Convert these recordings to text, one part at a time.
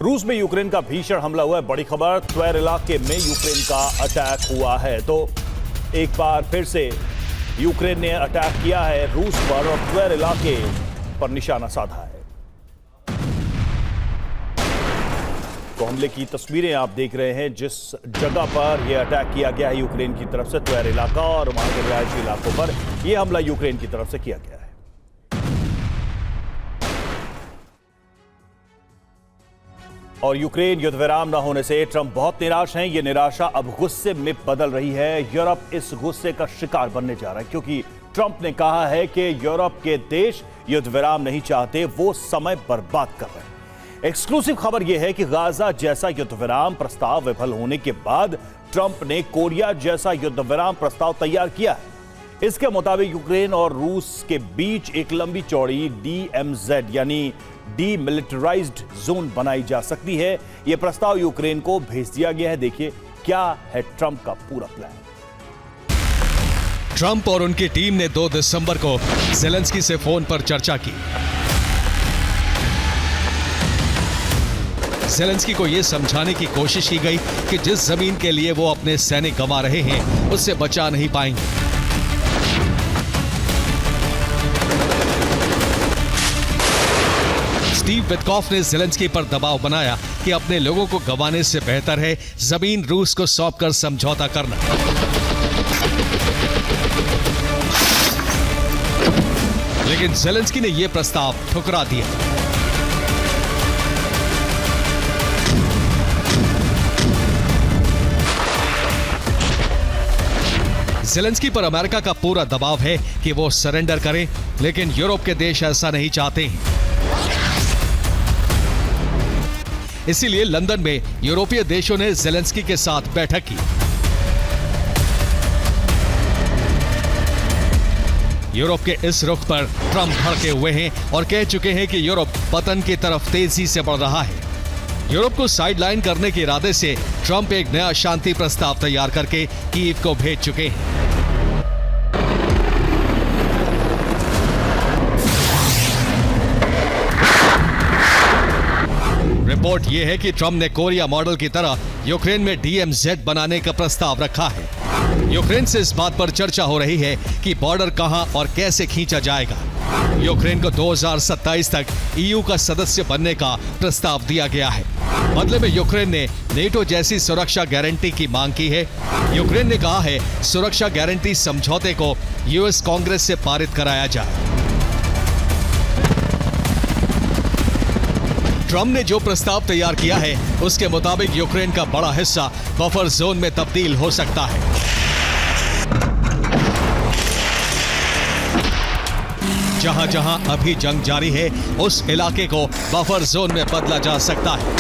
रूस में यूक्रेन का भीषण हमला हुआ है। बड़ी खबर, त्वेर इलाके में यूक्रेन का अटैक हुआ है। तो एक बार फिर से यूक्रेन ने अटैक किया है रूस पर और त्वेर इलाके पर निशाना साधा है। तो हमले की तस्वीरें आप देख रहे हैं। जिस जगह पर यह अटैक किया गया है यूक्रेन की तरफ से, त्वेर इलाका और वहां के रिहायशी इलाकों पर यह हमला यूक्रेन की तरफ से किया गया है। और यूक्रेन युद्ध विराम न होने से ट्रंप बहुत निराश हैं। यह निराशा अब गुस्से में बदल रही है। यूरोप इस गुस्से का शिकार बनने जा रहा है क्योंकि ट्रंप ने कहा है कि यूरोप के देश युद्ध विराम नहीं चाहते, वो समय बर्बाद कर रहे हैं। एक्सक्लूसिव खबर यह है कि गाजा जैसा युद्ध विराम प्रस्ताव विफल होने के बाद ट्रंप ने कोरिया जैसा युद्ध विराम प्रस्ताव तैयार किया है। इसके मुताबिक यूक्रेन और रूस के बीच एक लंबी चौड़ी DMZ यानी डीमिलिटराइज्ड जोन बनाई जा सकती है। यह प्रस्ताव यूक्रेन को भेज दिया गया है। देखिए क्या है ट्रंप का पूरा प्लान। ट्रंप और उनकी टीम ने 2 दिसंबर को ज़ेलेंस्की से फोन पर चर्चा की। ज़ेलेंस्की को यह समझाने की कोशिश की गई कि जिस जमीन के लिए वो अपने सैनिक गंवा रहे हैं उससे बचा नहीं पाएंगे। स्टीव विटकॉफ ने ज़ेलेंस्की पर दबाव बनाया कि अपने लोगों को गंवाने से बेहतर है जमीन रूस को सौंपकर समझौता करना। लेकिन ज़ेलेंस्की ने यह प्रस्ताव ठुकरा दिया। ज़ेलेंस्की पर अमेरिका का पूरा दबाव है कि वो सरेंडर करें, लेकिन यूरोप के देश ऐसा नहीं चाहते हैं। इसीलिए लंदन में यूरोपीय देशों ने ज़ेलेंस्की के साथ बैठक की। यूरोप के इस रुख पर ट्रंप भड़के हुए हैं और कह चुके हैं कि यूरोप पतन की तरफ तेजी से बढ़ रहा है। यूरोप को साइडलाइन करने के इरादे से ट्रंप एक नया शांति प्रस्ताव तैयार करके कीव को भेज चुके हैं। रिपोर्ट यह है कि ट्रंप ने कोरिया मॉडल की तरह यूक्रेन में DMZ बनाने का प्रस्ताव रखा है। यूक्रेन से इस बात पर चर्चा हो रही है कि बॉर्डर कहां और कैसे खींचा जाएगा। यूक्रेन को 2027 तक EU का सदस्य बनने का प्रस्ताव दिया गया है। बदले में यूक्रेन ने नेटो जैसी सुरक्षा गारंटी की मांग की है। यूक्रेन ने कहा है सुरक्षा गारंटी समझौते को US कांग्रेस से पारित कराया जाए। ट्रंप ने जो प्रस्ताव तैयार किया है उसके मुताबिक यूक्रेन का बड़ा हिस्सा बफर जोन में तब्दील हो सकता है। जहां जहां अभी जंग जारी है उस इलाके को बफर जोन में बदला जा सकता है।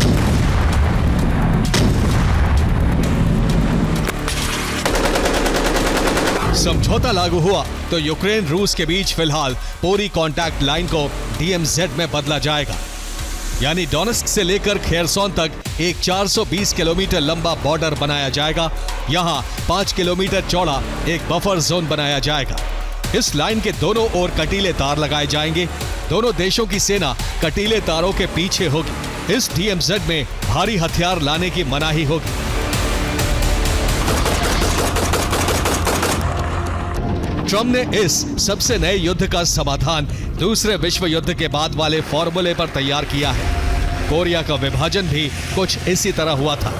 समझौता लागू हुआ तो यूक्रेन रूस के बीच फिलहाल पूरी कॉन्टैक्ट लाइन को DMZ में बदला जाएगा। यानी डोनेस्क से लेकर खेरसोन तक एक 420 किलोमीटर लंबा बॉर्डर बनाया जाएगा। यहां 5 किलोमीटर चौड़ा एक बफर जोन बनाया जाएगा। इस लाइन के दोनों ओर कटीले तार लगाए जाएंगे। दोनों देशों की सेना कटीले तारों के पीछे होगी। इस DMZ में भारी हथियार लाने की मनाही होगी। ट्रंप ने इस सबसे नए युद्ध का समाधान दूसरे विश्व युद्ध के बाद वाले फॉर्मूले पर तैयार किया है। कोरिया का विभाजन भी कुछ इसी तरह हुआ था।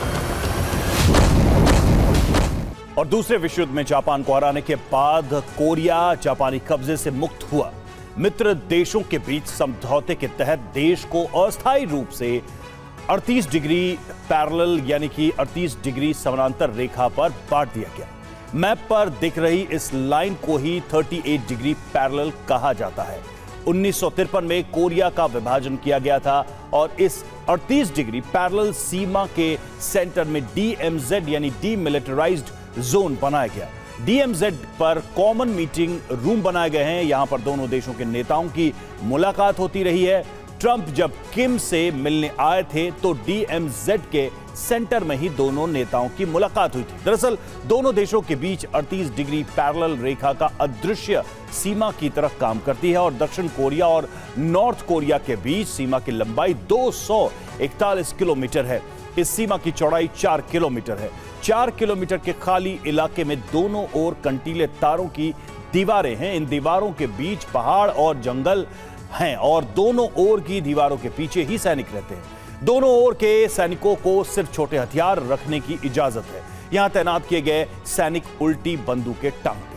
और दूसरे विश्व युद्ध में जापान को हराने के बाद कोरिया जापानी कब्जे से मुक्त हुआ। मित्र देशों के बीच समझौते के तहत देश को अस्थायी रूप से 38 डिग्री पैरेलल यानी कि 38 डिग्री समानांतर रेखा पर बांट दिया गया। मैप पर दिख रही इस लाइन को ही 38 डिग्री पैरेलल कहा जाता है। 1953 में कोरिया का विभाजन किया गया था और इस 38 डिग्री पैरेलल सीमा के सेंटर में DMZ यानी डीमिलिटराइज्ड जोन बनाया गया। DMZ पर कॉमन मीटिंग रूम बनाए गए हैं। यहां पर दोनों देशों के नेताओं की मुलाकात होती रही है। ट्रंप जब किम से मिलने आए थे तो DMZ के सेंटर में ही दोनों नेताओं की मुलाकात हुई थी। दरअसल दोनों देशों के बीच 38 डिग्री पैरेलल रेखा का अदृश्य सीमा की तरफ काम करती है और दक्षिण कोरिया और नॉर्थ कोरिया के बीच सीमा की लंबाई 41 किलोमीटर है। इस सीमा की चौड़ाई 4 किलोमीटर है। 4 किलोमीटर के खाली इलाके में दोनों ओर कंटीले तारों की दीवारें हैं। इन दीवारों के बीच पहाड़ और जंगल हैं और दोनों ओर की दीवारों के पीछे ही सैनिक रहते हैं। दोनों ओर के सैनिकों को सिर्फ छोटे हथियार रखने की इजाजत है। यहां तैनात किए गए सैनिक उल्टी बंदूकें टांगते हैं।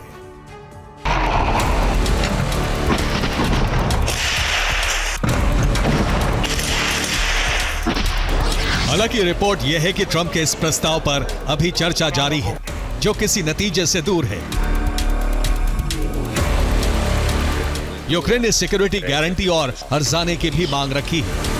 हालांकि रिपोर्ट यह है कि ट्रंप के इस प्रस्ताव पर अभी चर्चा जारी है, जो किसी नतीजे से दूर है। यूक्रेन ने सिक्योरिटी गारंटी और हर्जाने की भी मांग रखी है।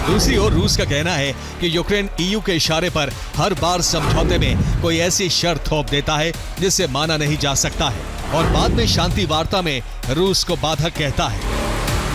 दूसरी ओर रूस का कहना है कि यूक्रेन ईयू के इशारे पर हर बार समझौते में कोई ऐसी शर्त थोप देता है जिसे माना नहीं जा सकता है और बाद में शांति वार्ता में रूस को बाधक कहता है।